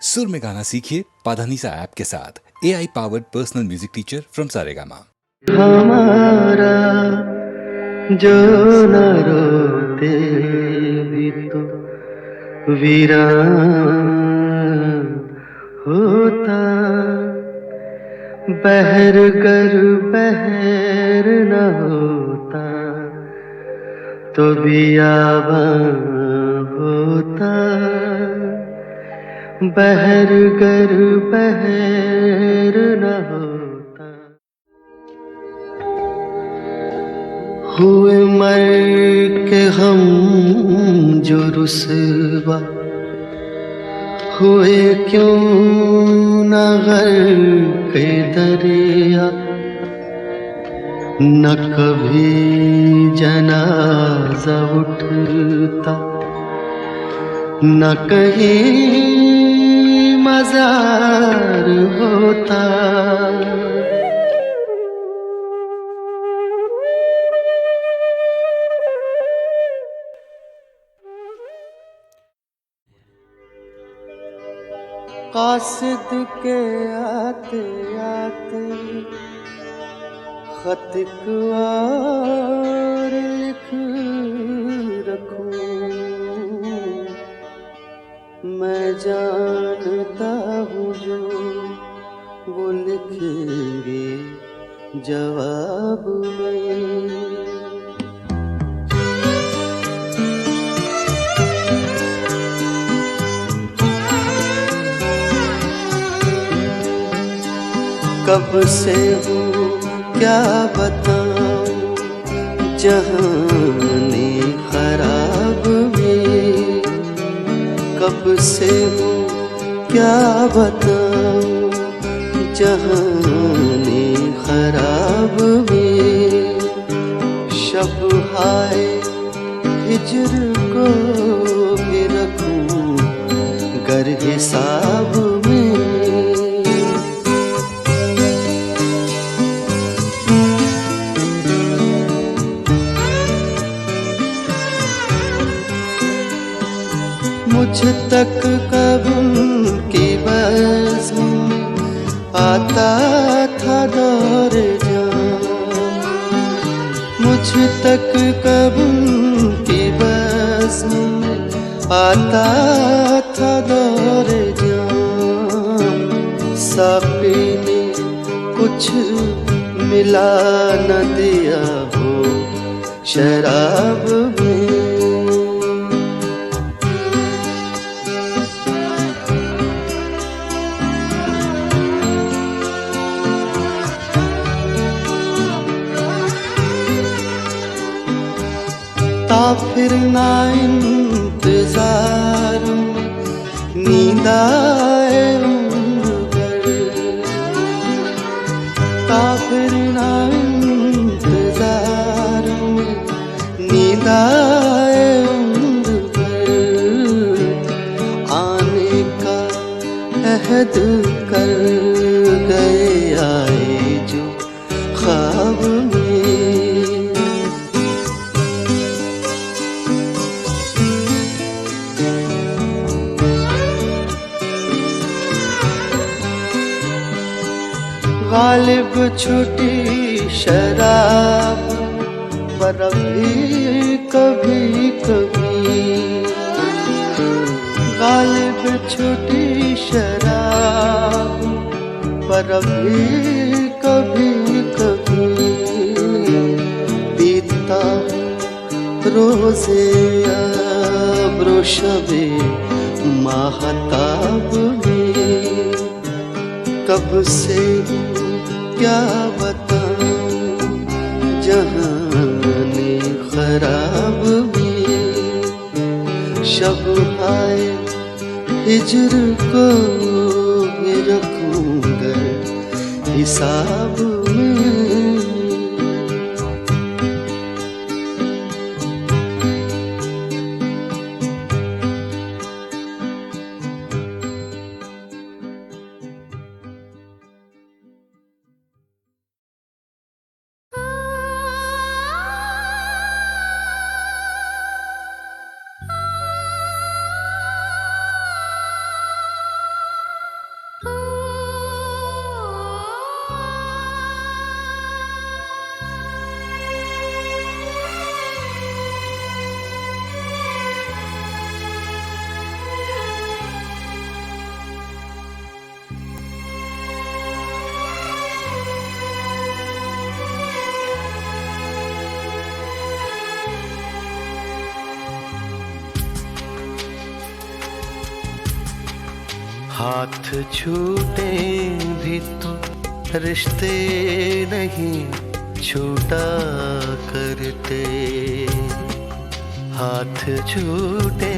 सुर में गाना सीखिए पाधानीसा ऐप के साथ। AI powered personal music teacher from Saregama. हमारा जो न रोते भी तो वीरान होता, बहर गर बहर न होता तो बियाबान होता, बहर गर बहर न होता। हुए मर के हम जो रुसवा, हुए क्यों न गर्क दरिया, न कभी जनाजा उठता, न कहीं मजार होता। कासिद के आते आते खत और लिख रखूं, मैं जानता हूँ जो वो लिखेंगे जवाब में। कब से हूँ क्या बताऊँ जहाने खराब में, कब से हूँ क्या बताऊँ जहाने खराब में। शब हाय हिजर को भी रखूँ गर हिसाब में। मुझ तक कब की बज़्म आता था दौर जान, मुझ तक कब की बज़्म आता था दौर जान। साक़ी ने कुछ मिला न दिया हो शराब में। फिर ना इंतजार में नींद आए उम्र भर, फिर ना इंतजार में नींद आए उम्र भर। आने का अहद कर गए आए जो ख्वाब में। गालिब छुटी शराब पर भी कभी कभी, गालिब छुटी शराब पर भी कभी कभी। पीता रोज़े अब्रो शबे माहताब में। कब से क्या बताऊं जहाने खराब में। शब हाय हिजर को भी रखूंगा हिसाब में। हाथ छूटे भी तो रिश्ते नहीं छूटा करते। हाथ छूटे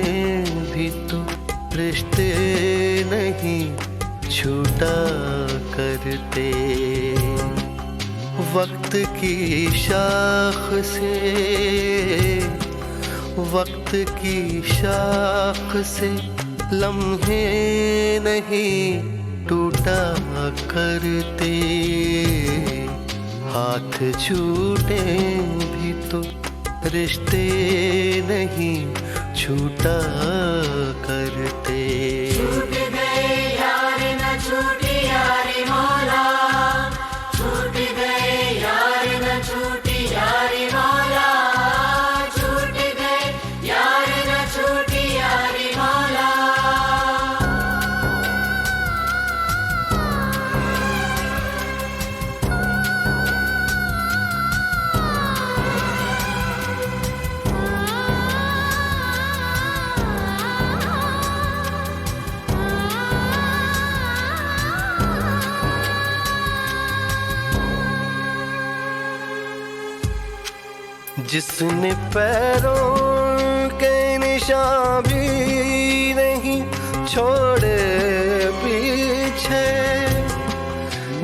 भी तो रिश्ते नहीं छूटा करते। वक्त की शाख से, वक्त की शाख से लम्हे नहीं टूटा करते। हाथ छूटे भी तो रिश्ते नहीं छूटा करते। छूट गए यार न छूटी यारी मौला, छूट गए यार न छूटी यारी मौला, छूट गए यार न छूटी यारी मौला। जिसने पैरों के निशान भी नहीं छोड़े पीछे,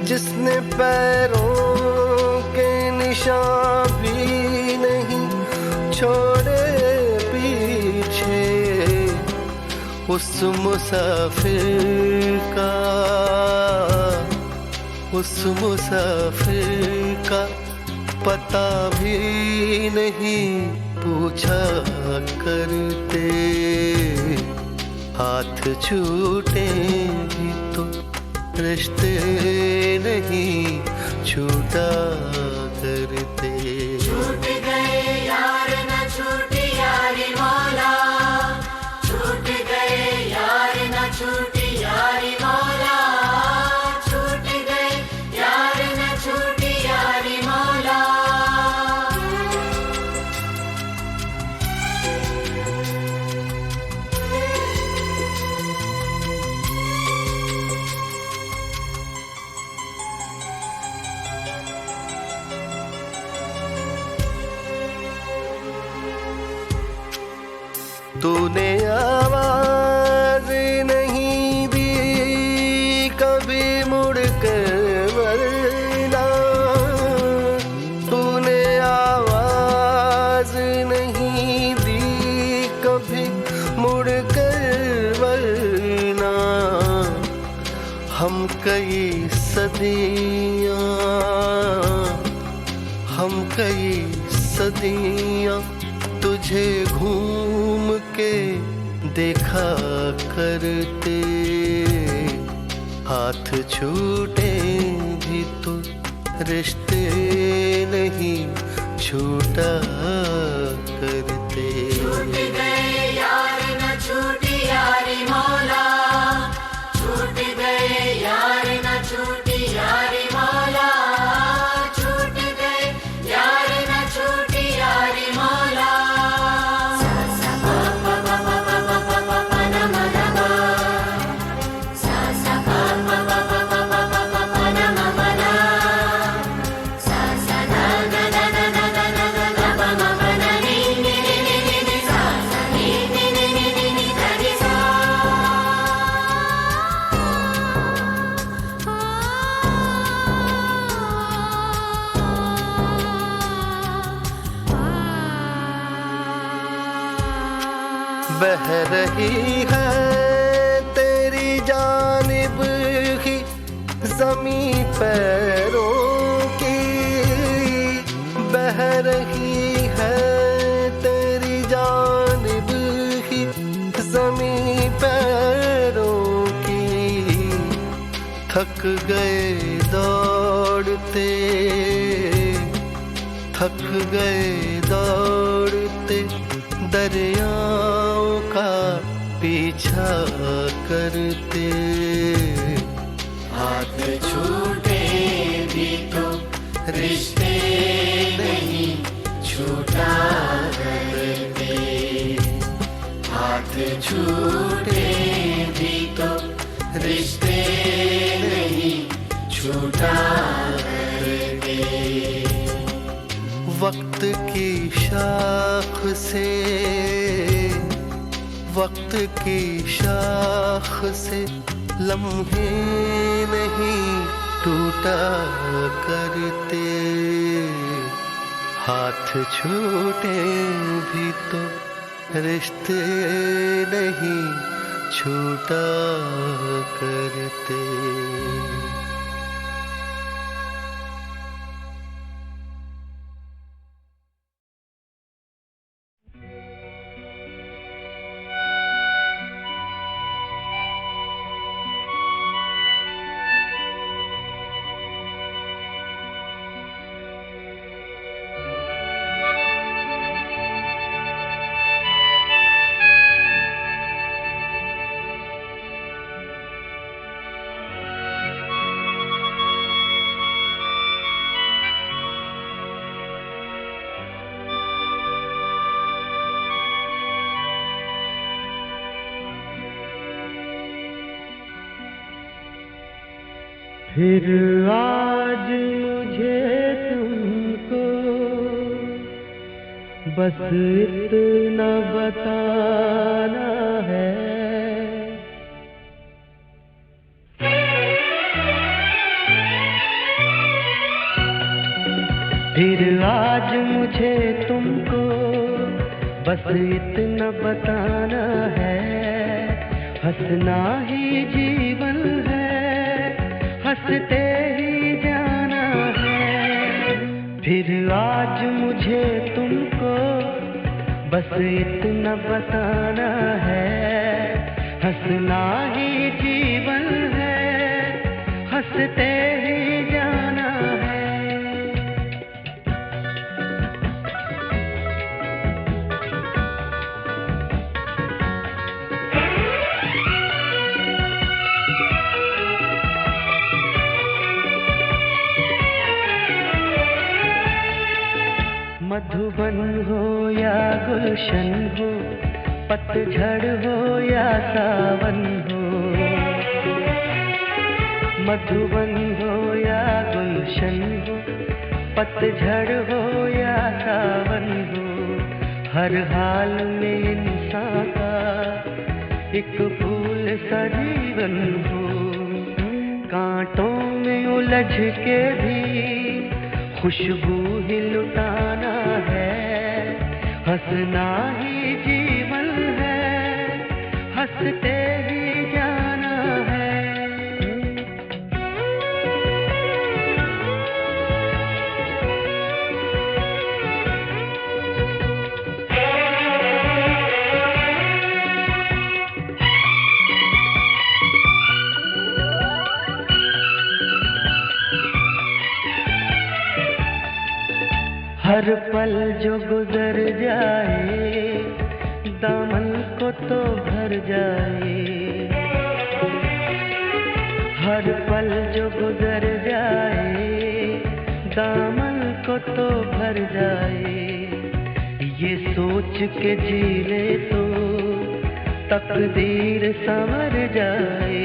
जिसने पैरों के निशान भी नहीं छोड़े पीछे, उस मुसाफिर का, उस मुसाफिर का पता भी नहीं पूछा करते। हाथ छूटे भी तो रिश्ते नहीं छूटा करते। छूट गए यार न छूटी यारी मौला, छूट गए यार न छूटी यारी मौला, छूट गए यार न छूटी यारी मौला। तूने आवाज नहीं दी कभी मुड़ कर वरना, तूने आवाज नहीं दी कभी मुड़ कर वरना। हम कई सदियाँ, हम कई सदियाँ तुझे घूम के देखा करते। हाथ छूटे भी तो रिश्ते नहीं छूटा करते। छूट गए यार न छूटी यारी मौला, छूट गए यार न छूटी यारी मौला, छूट गए यार न छूटी यारी मौला। बह रही है तेरी जानिब ही ज़मीं पैरों की, बह रही है तेरी जानिब ही ज़मीं पैरों की। थक गए दौड़ते, थक गए दौड़ते दरियाओं का पीछा करते। हाथ छूटे भी तो रिश्ते नहीं छूटा करते। हाथ छूटे भी तो रिश्ते नहीं छूटा करते। वक्त की शाख से, वक्त की शाख से लम्हे नहीं टूटा करते। हाथ छूटे भी तो रिश्ते नहीं छूटा करते। फिर आज मुझे तुमको बस इतना बताना है, फिर आज मुझे तुमको बस इतना बताना है। हंसना ही जीवन है, हंसते ही जाना है। फिर आज मुझे तुमको बस इतना बताना है। हंसना ही जीवन है, हंसते ही जाना है। मधुबन हो या गुलशन हो, पतझड़ हो या सावन हो। मधुबन हो या गुलशन हो, पतझड़ हो या सावन हो। हर हाल में इंसान का एक फूल सा जीवन हो। कांटों में उलझ के भी खुशबू ही लुटाना है। हंसना ही जीवन है, हंसते ही जाना है। हर पल जो गुजर जाए दामन को तो भर जाए। हर पल जो गुजर जाए दामन को तो भर जाए। ये सोच के जी ले तो तकदीर संवर जाए।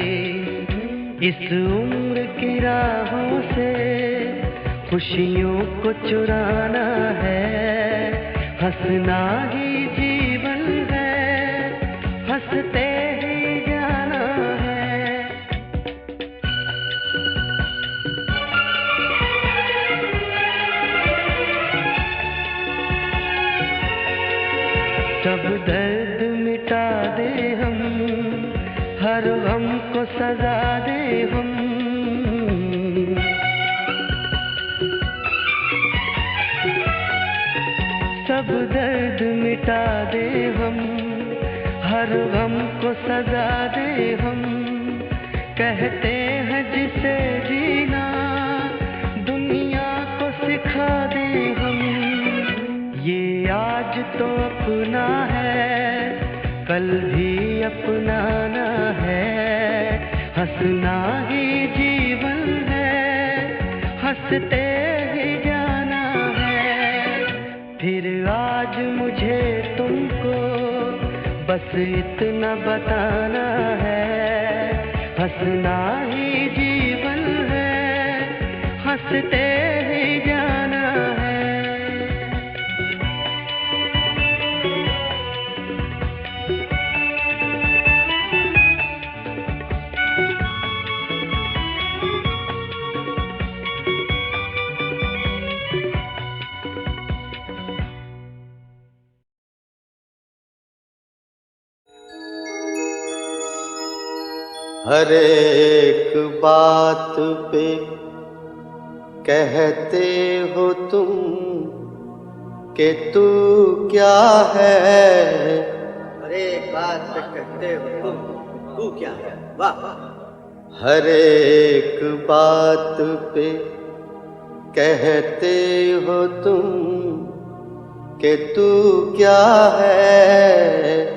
इस उम्र की राहों से खुशियों को चुराना है। हंसना ही जीवन है, हंसते ही जाना है। सब दर्द मिटा दे हम, हर गम को सजा दे हम। सब दर्द मिटा दे हम, हर गम को सजा दे हम। कहते हैं जिसे जीना दुनिया को सिखा दे हम। ये आज तो अपना है, कल भी अपनाना है। हंसना ही जीवन है, हंसते ही जाना है। फिर आज मुझे तुमको बस इतना बताना है। हंसना ही जीवन है, हंसते ही जाना है। हर एक बात पे कहते हो तुम कि तू क्या है। हर एक बात पे कहते हो तुम, तू क्या है। वाह। हर एक बात पे कहते हो तुम कि तू क्या है।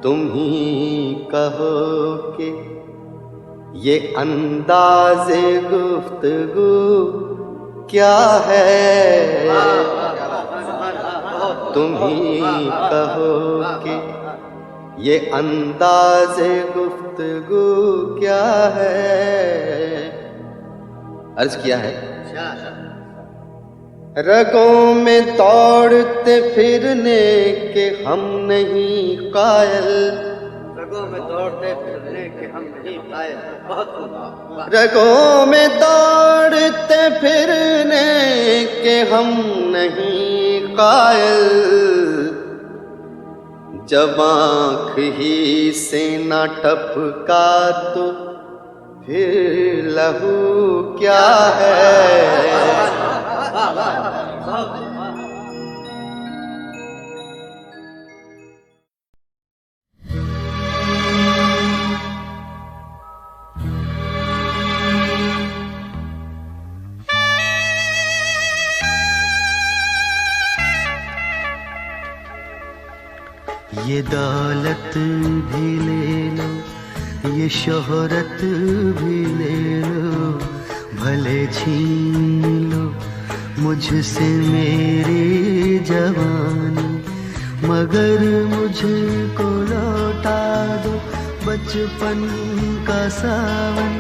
तुम ही कहो कि ये अंदाज़े गुफ्तगू क्या है। तुम ही कहो कि ये अंदाज़े गुफ्तगू क्या है। अर्ज किया है, रगों में दौड़ते फिरने के हम नहीं कायल। रगों में दौड़ते फिरने के हम नहीं कायल। बहुत खूब। रगों में दौड़ते फिरने के हम नहीं कायल। जब आँख ही से न टपका तो फिर लहू क्या है। ये दौलत भी ले लो, ये शोहरत भी ले लो, भले छीन लो मुझसे मेरी जवानी, मगर मुझको लौटा दो बचपन का सावन।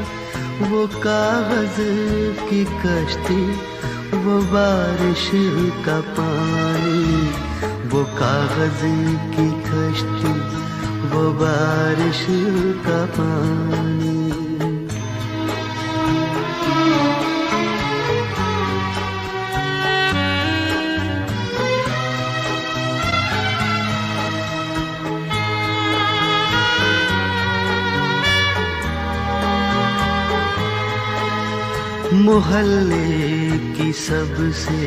वो कागज की कश्ती, वो बारिश का पानी, वो कागज की कश्ती, वो बारिश का पानी। मोहल्ले की सबसे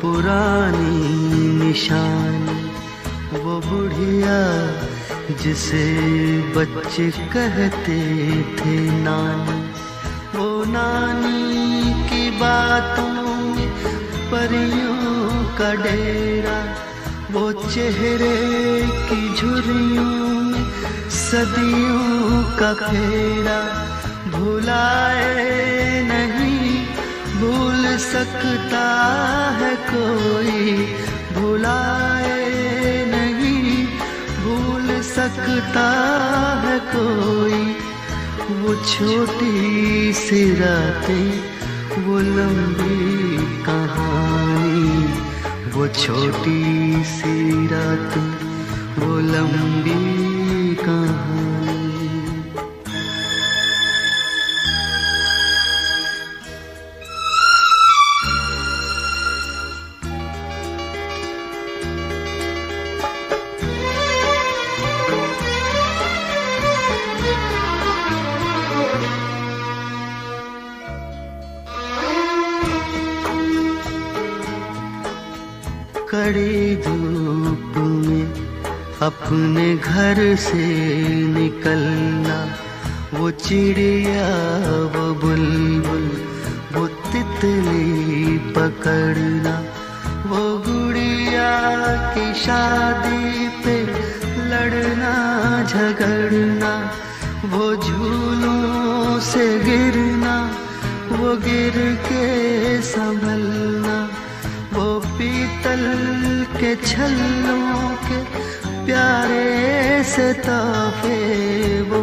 पुरानी निशानी, वो बुढ़िया जिसे बच्चे कहते थे नानी। वो नानी की बातों में परियों का डेरा, वो चेहरे की झुर्रियों में सदियों का फेरा। भुलाए नहीं भूल सकता है कोई, भुलाए नहीं भूल सकता है कोई। वो छोटी सी रातें, वो लंबी कहानी, वो छोटी सी रातें, वो लंबी कहानी। कड़ी धूप में अपने घर से निकलना, वो चिड़िया, वो बुलबुल, वो तितली पकड़ना। वो गुड़िया की शादी पे लड़ना झगड़ना, वो झूलों से गिरना, वो गिर के संभलना। वो पीतल के छल्लों के प्यारे से तोहफे, वो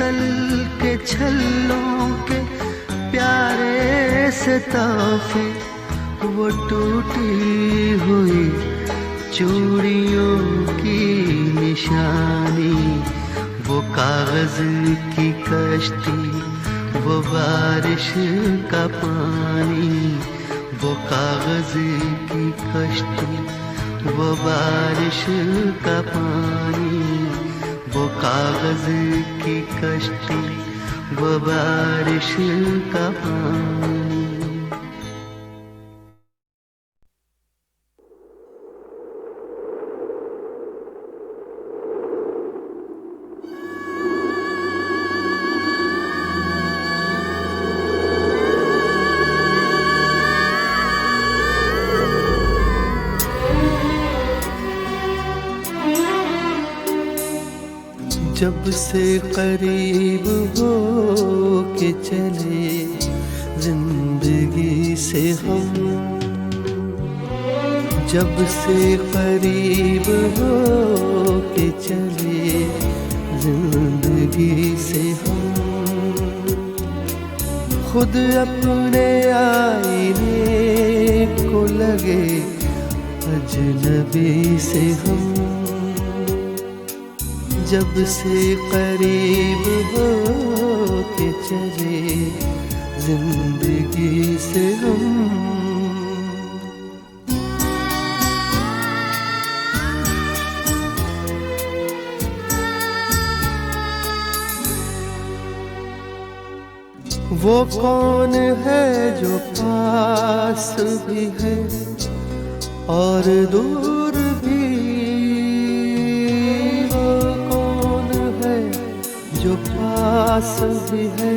पीतल के छल्लों के प्यारे से तोहफे, वो टूटी हुई चूड़ियों की निशानी, वो कागज की कश्ती, वो बारिश का पानी, वो कागज की कश्ती, वो बारिश का पानी, वो कागज की कश्ती, वो बारिश का पानी। जब से करीब हो के चले जिंदगी से हम, जब से करीब हो के चले जिंदगी से हम, खुद अपने आईने को लगे अजनबी से हम, जब से करीब हो के चले जिंदगी से हम। वो कौन है जो पास भी है और दूर भी, जो पास भी है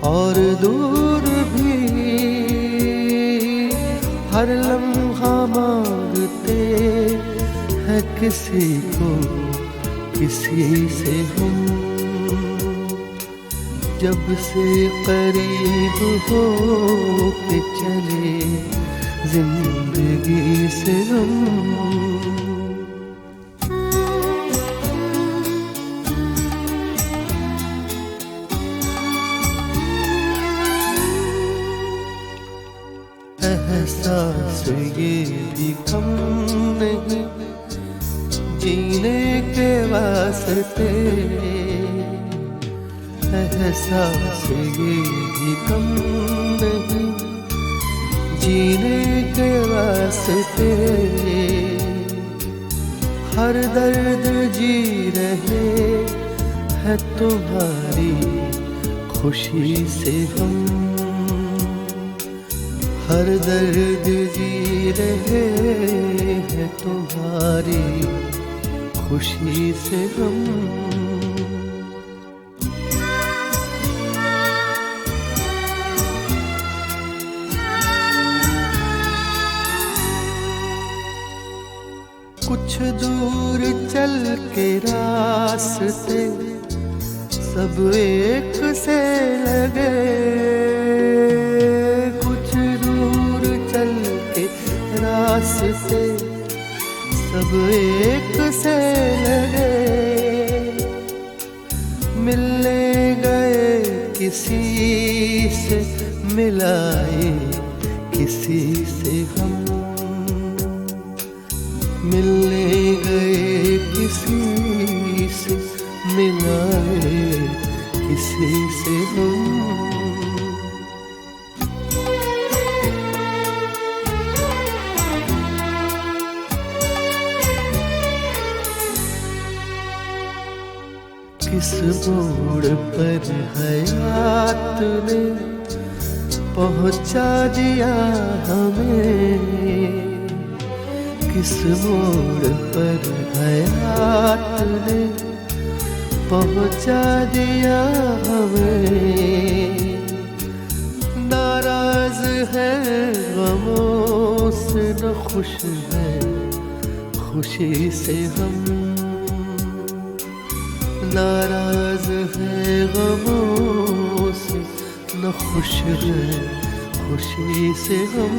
और दूर भी, हर लम्हा मांगते हैं किसी को किसी से हम, जब से करीब हो के चले जिंदगी से हम। एहसास ये भी कम नहीं जीने के वास्ते, एहसास ये भी कम नहीं जीने के वास्ते, हर दर्द जी रहे है तुम्हारी खुशी से हम, हर दर्द जी रहे हैं तुम्हारी खुशी से हम। कुछ दूर चल के रास्ते सब एक से लगे, रास्ते सब एक से लगे, मिलने गए किसी से मिलाए किसी से हम, मिलने गए किसी से मिलाए किसी से हम। किस मोड़ पर हयात ने पहुंचा दिया हमें, किस मोड़ पर हयात ने पहुंचा दिया हमें, नाराज है गमों से न खुश है खुशी से हम, नाराज है गमों से न खुश है खुशी से हम।